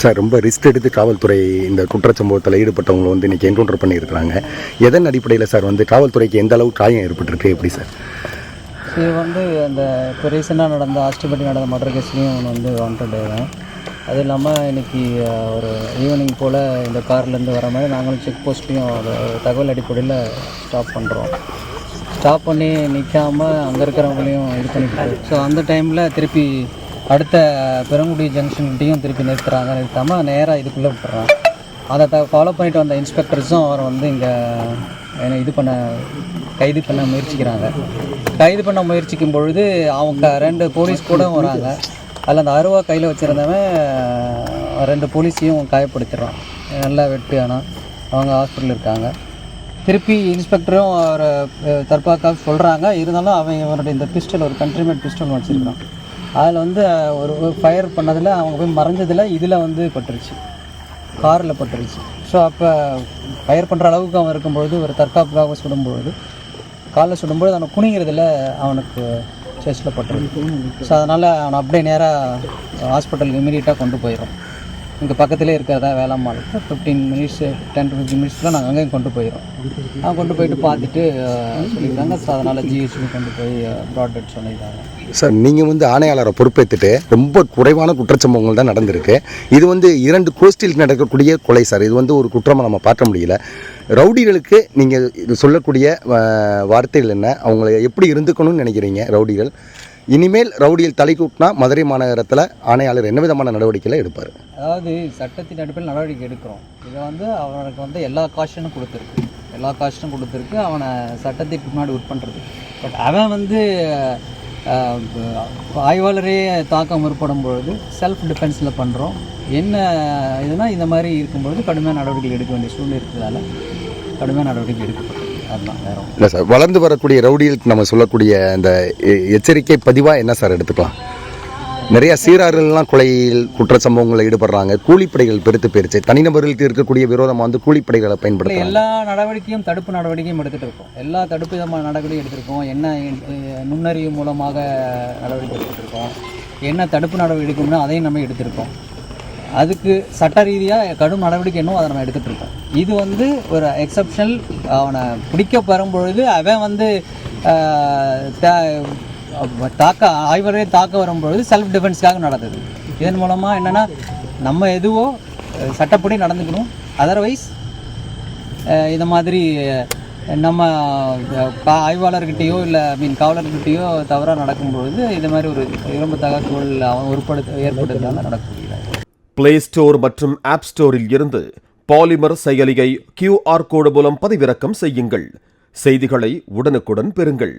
Sir, ரொம்ப risk எடுத்து காவல்துறை இந்த குற்றச்சம்பவத்தில் ஈடுபட்டவங்களை வந்து இன்றைக்கி என்கவுண்டர் பண்ணியிருக்கிறாங்க. எதன் அடிப்படையில் சார் வந்து காவல்துறைக்கு எந்த அளவுக்கு காயம் ஏற்பட்டிருக்கு, எப்படி சார்? இது வந்து அந்த இப்போ ரீசெண்டாக நடந்த ஆஸ்டிபட்டி நடந்த மர்டர் கேஸ்லேயும் அவன் வந்து வாண்டட் தான். அது இல்லாமல் இன்றைக்கி ஒரு ஈவினிங் போல் இந்த கார்லேருந்து வர மாதிரி நாங்களும் செக் போஸ்ட்லேயும் ஒரு தகவல் அடிப்படையில் ஸ்டாப் பண்ணுறோம். ஸ்டாப் பண்ணி நிற்காமல் அங்கே இருக்கிறவங்களையும் இது பண்ணிட்டு, ஸோ அந்த டைமில் திருப்பி அடுத்த பெருங்குடி ஜங்ஷன்கிட்டையும் திருப்பி நிறுத்தாமல் நேராக இதுக்குள்ளே விட்டுறான். அதை ஃபாலோ பண்ணிட்டு வந்த இன்ஸ்பெக்டர்ஸும் அவர் வந்து இங்கே கைது பண்ண முயற்சிக்கிறாங்க. கைது பண்ண முயற்சிக்கும் பொழுது அவங்க 2 போலீஸ் கூட வராங்க. அதில் அந்த அருவா கையில் வச்சுருந்தவன் 2 போலீஸையும் காயப்படுத்திடுறான். நல்லா வெட்டு. ஆனால் அவங்க ஹாஸ்பிட்டலில் இருக்காங்க. திருப்பி இன்ஸ்பெக்டரும் அவர் தற்காக்க சொல்கிறாங்க. இருந்தாலும் அவன் அவனுடைய இந்த பிஸ்டல், ஒரு கண்ட்ரிமேட் பிஸ்டல் வச்சுருக்கான். அதில் வந்து ஒரு ஃபயர் பண்ணதில் அவங்க போய் மறைஞ்சதில் இதில் வந்து பட்டுருச்சு, காரில் பட்டுருச்சு. ஸோ அப்போ ஃபயர் பண்ணுற அளவுக்கு அவன் இருக்கும்பொழுது ஒரு தற்காப்புக்காக சுடும்பொழுது, காலில் சுடும்பொழுது அவனை குனிங்கிறதுல அவனுக்கு செஸ்ட்டில் பட்டுருக்கு. ஸோ அதனால் அவனை அப்படியே நேராக ஹாஸ்பிட்டலுக்கு இமீடியட்டாக கொண்டு போயிடும். இங்கே பக்கத்துலேயே இருக்கிறதா வேளாண்மாளுக்கு 10 to 15 மினிட்ஸில் நாங்கள் அங்கேயும் கொண்டு போயிடும். கொண்டு போயிட்டு பார்த்துட்டு சொல்லியிருக்காங்க. ஸோ அதனால் ஜிஹெச்க்கு கொண்டு போய் ப்ராட் டெட் சொல்லியிருக்காங்க. சார், நீங்கள் வந்து ஆணையாளரை பொறுப்பேற்றுட்டு ரொம்ப குறைவான குற்றச்சம்பவங்கள் தான் நடந்திருக்கு. இது வந்து 2 கோஷ்டியில் நடக்கக்கூடிய கொலை சார். இது வந்து ஒரு குற்றமாக நம்ம பார்க்க முடியல. ரவுடிகளுக்கு நீங்கள் இது சொல்லக்கூடிய வார்த்தைகள் என்ன? அவங்கள எப்படி இருந்துக்கணும்னு நினைக்கிறீங்க ரவுடிகள்? இனிமேல் ரவுடியில் தலை கூட்டினா மதுரை மாநகரத்தில் ஆணையாளர் என்ன விதமான நடவடிக்கைகளை எடுப்பார்? அதாவது சட்டத்தின் அடிப்படையில் நடவடிக்கை எடுக்கிறோம். இதை வந்து அவனுக்கு வந்து எல்லா காஷனும் கொடுத்துருக்கு. அவனை சட்டத்துக்கு முன்னாடி உட்பண்றது. பட் அவன் வந்து ஆய்வாளரே தாக்க முற்படும் பொழுது செல்ஃப் டிஃபென்ஸில் பண்ணுறோம். என்ன இதுனா இந்த மாதிரி இருக்கும்பொழுது கடுமையான நடவடிக்கைகள் எடுக்க வேண்டிய சூழ்நிலை இருக்கிறதால கடுமையான நடவடிக்கை எடுக்கப்பட்டது. அதுதான், வேறு இல்லை சார். வளர்ந்து வரக்கூடிய ரவுடிகளுக்கு நம்ம சொல்லக்கூடிய அந்த எச்சரிக்கை பதிவாக என்ன சார் எடுத்துக்கலாம்? நிறையா சீரார்கள்லாம் கொலையில் குற்றச்சம்பவங்களில் ஈடுபடுறாங்க. கூலிப்படைகள் பெருத்து போயிருச்சு. தனிநபர்களுக்கு இருக்கக்கூடிய விரோதமாக வந்து கூலிப்படைகளை பயன்படுத்த எல்லா நடவடிக்கையும் தடுப்பு நடவடிக்கையும் எடுத்துகிட்டு இருக்கோம். எல்லா தடுப்பு விதமான நடவடிக்கையும் எடுத்திருக்கோம். என்ன நுண்ணறிவு மூலமாக நடவடிக்கை எடுத்துகிட்ருக்கோம். என்ன தடுப்பு நடவடிக்கை எடுக்கணும்னா அதையும் நம்ம எடுத்திருக்கோம். அதுக்கு சட்ட ரீதியாக கடும் நடவடிக்கை என்னவோ அதை நம்ம எடுத்துகிட்டு இருக்கோம். இது வந்து ஒரு எக்ஸப்ஷனல். அவனை பிடிக்க வரும்பொழுது அவன் வந்து ஆய்வரையே தாக்க வரும்பொழுது செல்ஃப் டிஃபென்ஸ்க்காக நடந்தது. இதன் மூலமாக என்னென்னா நம்ம எதுவோ சட்டப்படி நடந்துக்கணும். அதர்வைஸ் இந்த மாதிரி நம்ம ஆய்வாளர்கிட்டையோ இல்லை காவலர்கிட்டையோ தவறாக நடக்கும்பொழுது இது மாதிரி ஒரு விரும்பத்தக்க சூழல் அவன் ஏற்படுறதுனால நடக்கக்கூடிய பிளே ஸ்டோர் மற்றும் ஆப் ஸ்டோரில் இருந்து பாலிமர் செயலியை QR கோடு மூலம் பதிவிறக்கம் செய்யுங்கள். செய்திகளை உடனுக்குடன் பெறுங்கள்.